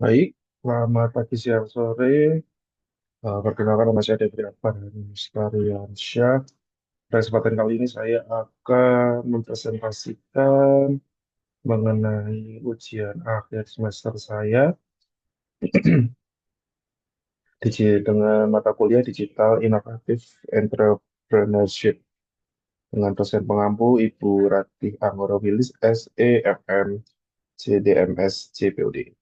Baik, selamat pagi, siang, sore. Perkenalkan nama saya Devri Akbar Mustariansyah. Pada kesempatan kali ini saya akan mempresentasikan mengenai ujian akhir semester saya dengan mata kuliah Digital Inovative Entrepreneurship dengan dosen pengampu Ibu Ratih Anggoro Wilis, SEFM, CDMS, CPOD.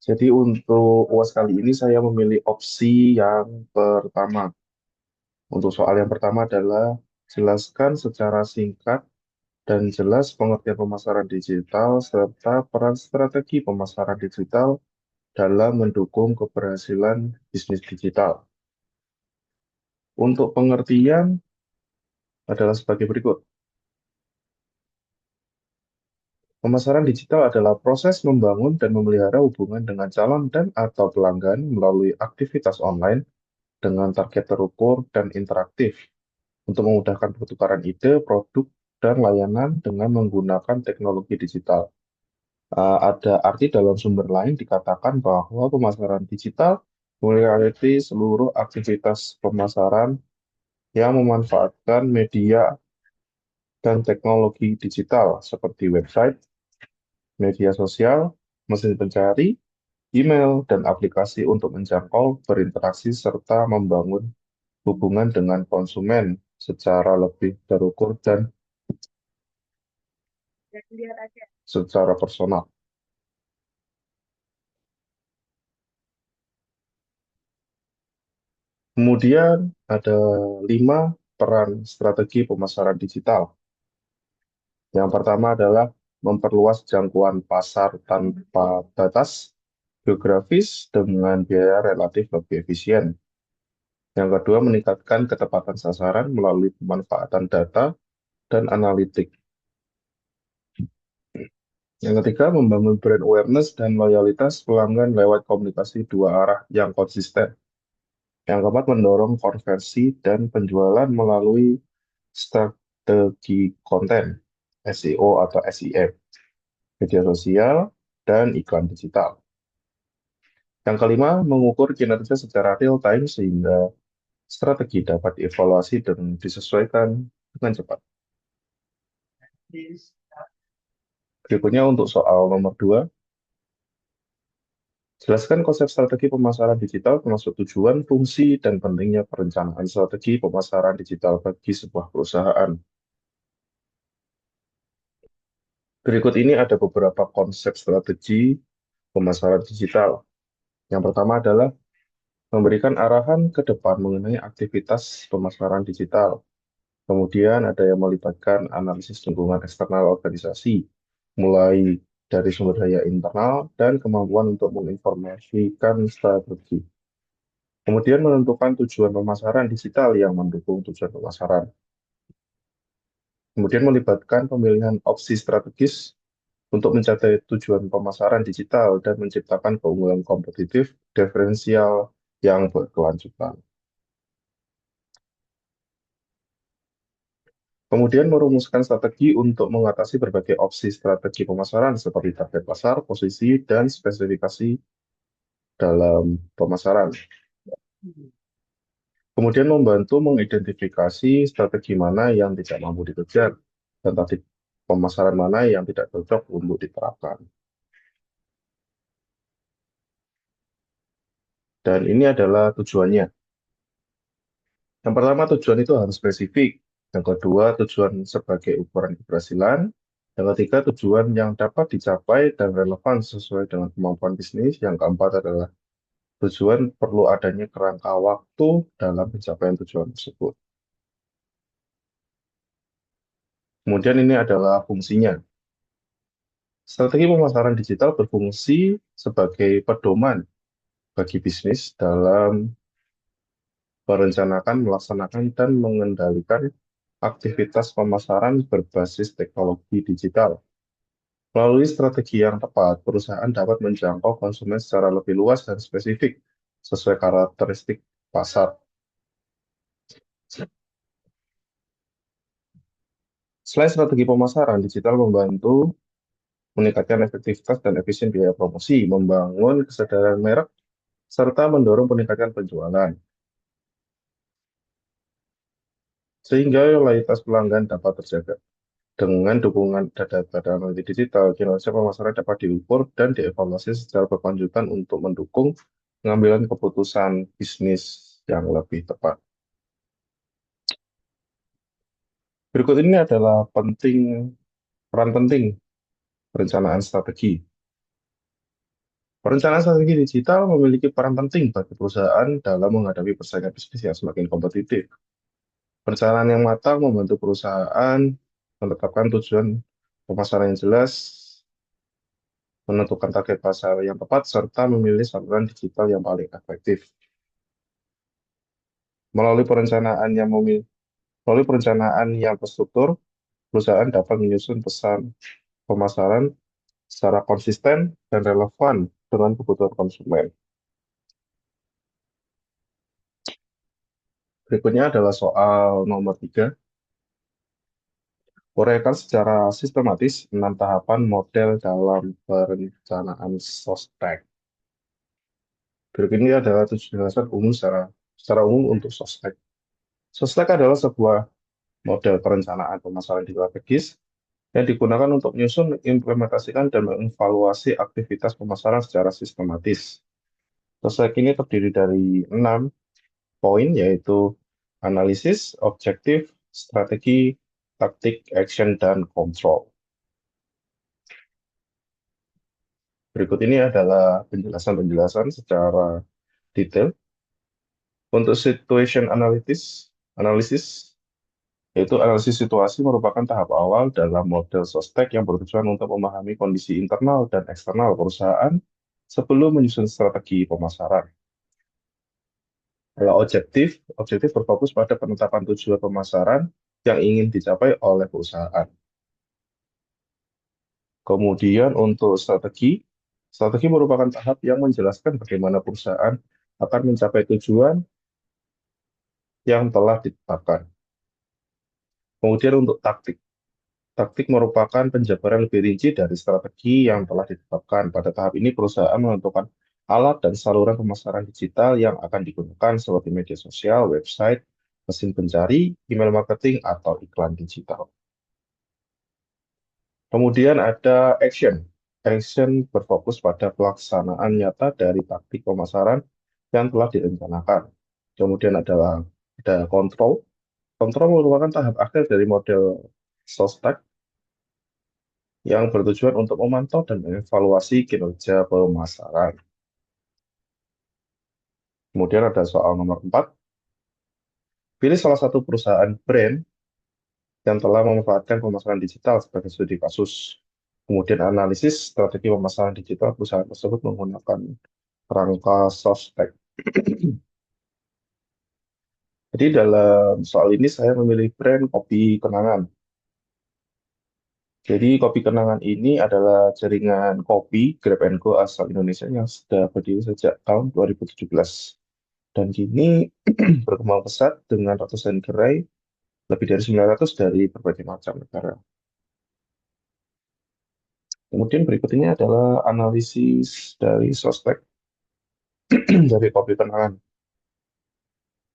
Jadi untuk UAS kali ini saya memilih opsi yang pertama. Untuk soal yang pertama adalah jelaskan secara singkat dan jelas pengertian pemasaran digital serta peran strategi pemasaran digital dalam mendukung keberhasilan bisnis digital. Untuk pengertian adalah sebagai berikut. Pemasaran digital adalah proses membangun dan memelihara hubungan dengan calon dan atau pelanggan melalui aktivitas online dengan target terukur dan interaktif untuk memudahkan pertukaran ide, produk, dan layanan dengan menggunakan teknologi digital. Ada arti dalam sumber lain dikatakan bahwa pemasaran digital memiliki seluruh aktivitas pemasaran yang memanfaatkan media dan teknologi digital seperti website, media sosial, mesin pencari, email, dan aplikasi untuk menjangkau, berinteraksi, serta membangun hubungan dengan konsumen secara lebih terukur dan secara personal. Kemudian ada 5 peran strategi pemasaran digital. Yang pertama adalah memperluas jangkauan pasar tanpa batas geografis dengan biaya relatif lebih efisien. Yang kedua, meningkatkan ketepatan sasaran melalui pemanfaatan data dan analitik. Yang ketiga, membangun brand awareness dan loyalitas pelanggan lewat komunikasi dua arah yang konsisten. Yang keempat, mendorong konversi dan penjualan melalui strategi konten, SEO atau SEM, media sosial, dan iklan digital. Yang kelima, mengukur kinerja secara real time sehingga strategi dapat dievaluasi dan disesuaikan dengan cepat. Berikutnya untuk soal nomor 2, jelaskan konsep strategi pemasaran digital termasuk tujuan, fungsi, dan pentingnya perencanaan strategi pemasaran digital bagi sebuah perusahaan. Berikut ini ada beberapa konsep strategi pemasaran digital. Yang pertama adalah memberikan arahan ke depan mengenai aktivitas pemasaran digital. Kemudian ada yang melibatkan analisis lingkungan eksternal organisasi, mulai dari sumber daya internal dan kemampuan untuk menginformasikan strategi. Kemudian menentukan tujuan pemasaran digital yang mendukung tujuan pemasaran. Kemudian melibatkan pemilihan opsi strategis untuk mencapai tujuan pemasaran digital dan menciptakan keunggulan kompetitif diferensial yang berkelanjutan. Kemudian merumuskan strategi untuk mengatasi berbagai opsi strategi pemasaran seperti target pasar, posisi, dan spesifikasi dalam pemasaran. Kemudian membantu mengidentifikasi strategi mana yang tidak mampu dikejar dan taktik pemasaran mana yang tidak cocok untuk diterapkan. Dan ini adalah tujuannya. Yang pertama, tujuan itu harus spesifik. Yang kedua, tujuan sebagai ukuran keberhasilan. Yang ketiga, tujuan yang dapat dicapai dan relevan sesuai dengan kemampuan bisnis. Yang keempat adalah tujuan perlu adanya kerangka waktu dalam pencapaian tujuan tersebut. Kemudian ini adalah fungsinya. Strategi pemasaran digital berfungsi sebagai pedoman bagi bisnis dalam merencanakan, melaksanakan, dan mengendalikan aktivitas pemasaran berbasis teknologi digital. Melalui strategi yang tepat, perusahaan dapat menjangkau konsumen secara lebih luas dan spesifik sesuai karakteristik pasar. Selain strategi pemasaran, digital membantu meningkatkan efektivitas dan efisien biaya promosi, membangun kesadaran merek, serta mendorong peningkatan penjualan. Sehingga loyalitas pelanggan dapat terjaga. Dengan dukungan data-data analitik digital, kinerja pemasaran dapat diukur dan dievaluasi secara berkelanjutan untuk mendukung pengambilan keputusan bisnis yang lebih tepat. Berikut ini adalah peran penting perencanaan strategi. Perencanaan strategi digital memiliki peran penting bagi perusahaan dalam menghadapi persaingan bisnis yang semakin kompetitif. Perencanaan yang matang membantu perusahaan menetapkan tujuan pemasaran yang jelas, menentukan target pasar yang tepat, serta memilih saluran digital yang paling efektif. Melalui perencanaan yang melalui perencanaan yang terstruktur, perusahaan dapat menyusun pesan pemasaran secara konsisten dan relevan dengan kebutuhan konsumen. Berikutnya adalah soal nomor 3. Uraikan secara sistematis 6 tahapan model dalam perencanaan sospek. Berikut ini adalah 7 penjelasan umum secara umum untuk sospek. Sospek adalah sebuah model perencanaan pemasaran strategis yang digunakan untuk menyusun, mengimplementasikan, dan mengevaluasi aktivitas pemasaran secara sistematis. Sospek ini terdiri dari 6 poin, yaitu analisis, objektif, strategi, taktik, action, dan kontrol. Berikut ini adalah penjelasan-penjelasan secara detail. Untuk situation analisis, yaitu analisis situasi merupakan tahap awal dalam model sospek yang bertujuan untuk memahami kondisi internal dan eksternal perusahaan sebelum menyusun strategi pemasaran. Kalau objektif berfokus pada penetapan tujuan pemasaran yang ingin dicapai oleh perusahaan. Kemudian untuk strategi merupakan tahap yang menjelaskan bagaimana perusahaan akan mencapai tujuan yang telah ditetapkan. Kemudian untuk taktik merupakan penjabaran lebih rinci dari strategi yang telah ditetapkan. Pada tahap ini perusahaan menentukan alat dan saluran pemasaran digital yang akan digunakan seperti media sosial, website, mesin pencari, email marketing, atau iklan digital. Kemudian ada action. Action berfokus pada pelaksanaan nyata dari taktik pemasaran yang telah direncanakan. Kemudian ada kontrol. Kontrol merupakan tahap akhir dari model SOSTAC yang bertujuan untuk memantau dan mengevaluasi kinerja pemasaran. Kemudian ada soal nomor 4. Pilih salah satu perusahaan brand yang telah memanfaatkan pemasaran digital sebagai studi kasus. Kemudian analisis strategi pemasaran digital perusahaan tersebut menggunakan kerangka SOSTEC. Jadi dalam soal ini saya memilih brand kopi kenangan. Jadi kopi kenangan ini adalah jaringan kopi Grab and Go asal Indonesia yang sudah berdiri sejak tahun 2017. Dan kini berkembang pesat dengan ratusan gerai, lebih dari 900 dari berbagai macam negara. Kemudian berikut ini adalah analisis dari sospek dari kopi kenangan.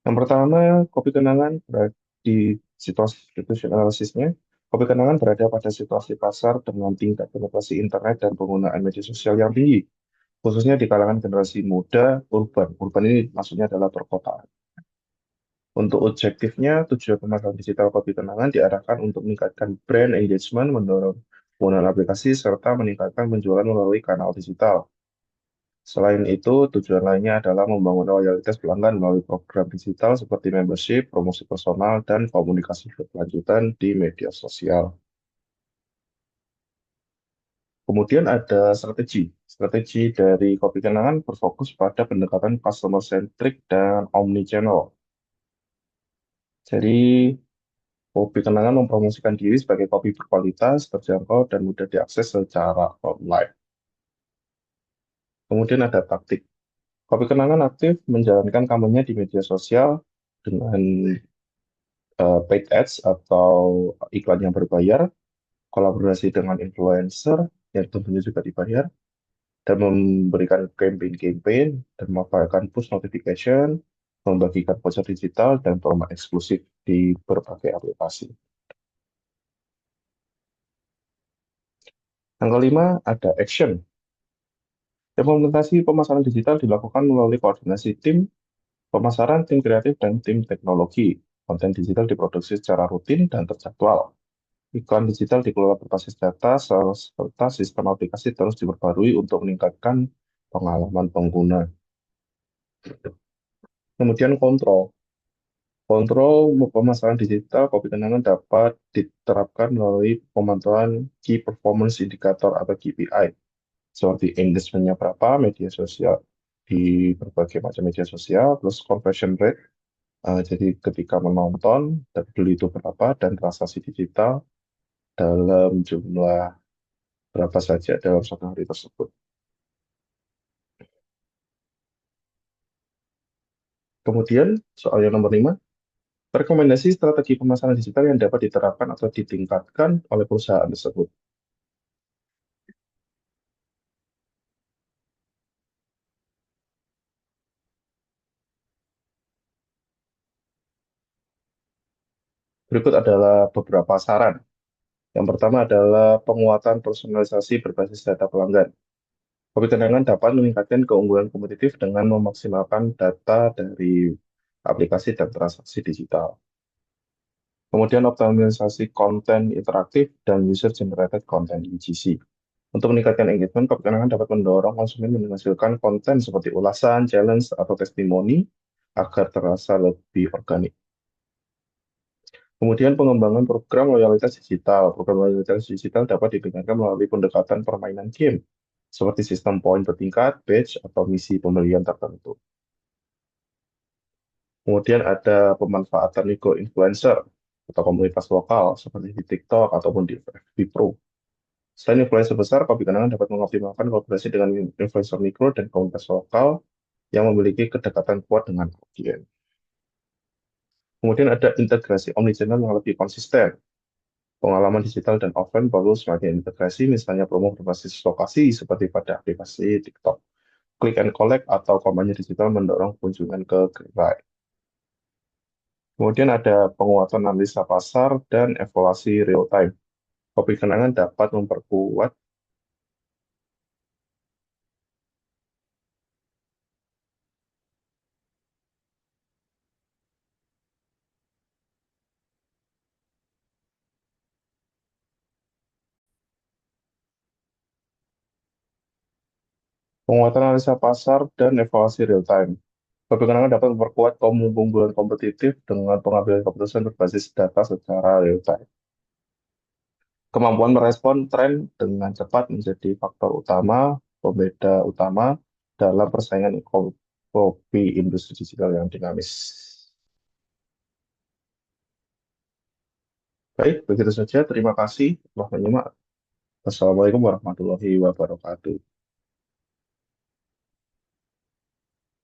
Yang pertama, kopi kenangan berada di situasi situation analisisnya. Kopi kenangan berada pada situasi pasar dengan tingkat penetrasi internet dan penggunaan media sosial yang tinggi, khususnya di kalangan generasi muda urban. Urban ini maksudnya adalah perkotaan. Untuk objektifnya, tujuan pemasaran digital kopi kenangan diarahkan untuk meningkatkan brand engagement, mendorong penggunaan aplikasi, serta meningkatkan penjualan melalui kanal digital. Selain itu, tujuan lainnya adalah membangun loyalitas pelanggan melalui program digital seperti membership, promosi personal, dan komunikasi berkelanjutan di media sosial. Kemudian ada strategi. Strategi dari kopi kenangan berfokus pada pendekatan customer centric dan omnichannel. Jadi, kopi kenangan mempromosikan diri sebagai kopi berkualitas, terjangkau, dan mudah diakses secara online. Kemudian ada taktik. Kopi kenangan aktif menjalankan kampanye di media sosial dengan paid ads atau iklan yang berbayar, kolaborasi dengan influencer yang tentunya juga dibayar, dan memberikan campaign-campaign, dan memanfaatkan push notification, membagikan voucher digital, dan promo eksklusif di berbagai aplikasi. Yang kelima, ada action. Implementasi pemasaran digital dilakukan melalui koordinasi tim pemasaran, tim kreatif, dan tim teknologi. Konten digital diproduksi secara rutin dan terjadwal. Iklan digital dikelola berbasis data, serta sistem aplikasi terus diperbarui untuk meningkatkan pengalaman pengguna. Kemudian kontrol. Kontrol pemasaran digital kopi kenangan dapat diterapkan melalui pemantauan Key Performance Indicator atau KPI, seperti engagement-nya berapa, media sosial, di berbagai macam media sosial, plus conversion rate. Jadi ketika menonton, dan beli itu berapa, dan transaksi digital dalam jumlah berapa saja dalam satu hari tersebut. Kemudian, soal yang nomor 5, rekomendasi strategi pemasaran digital yang dapat diterapkan atau ditingkatkan oleh perusahaan tersebut. Berikut adalah beberapa saran. Yang pertama adalah penguatan personalisasi berbasis data pelanggan. Kopi Kenangan dapat meningkatkan keunggulan kompetitif dengan memaksimalkan data dari aplikasi dan transaksi digital. Kemudian optimalisasi konten interaktif dan user-generated content UGC. Untuk meningkatkan engagement, Kopi Kenangan dapat mendorong konsumen menghasilkan konten seperti ulasan, challenge, atau testimoni agar terasa lebih organik. Kemudian pengembangan program loyalitas digital. Program loyalitas digital dapat ditingkatkan melalui pendekatan permainan game, seperti sistem poin bertingkat, badge, atau misi pembelian tertentu. Kemudian ada pemanfaatan mikro-influencer atau komunitas lokal, seperti di TikTok ataupun di FB Pro. Selain influencer besar, Kopi Kenangan dapat mengoptimalkan kolaborasi dengan influencer mikro dan komunitas lokal yang memiliki kedekatan kuat dengan audiens. Kemudian ada integrasi omnichannel yang lebih konsisten. Pengalaman digital dan offline perlu semakin integrasi, misalnya promo berbasis lokasi seperti pada aplikasi TikTok. Click and collect atau kampanye digital mendorong kunjungan ke gerai. Kemudian ada penguatan analisa pasar dan evaluasi real time. Kopi kenangan dapat memperkuat penguatan analisa pasar dan evaluasi real time. Kopi kenangan dapat memperkuat keunggulan kompetitif dengan pengambilan keputusan berbasis data secara real time. Kemampuan merespon tren dengan cepat menjadi faktor utama, pembeda utama dalam persaingan kopi industri digital yang dinamis. Baik, begitu saja. Terima kasih telah menyimak. Wassalamualaikum warahmatullahi wabarakatuh.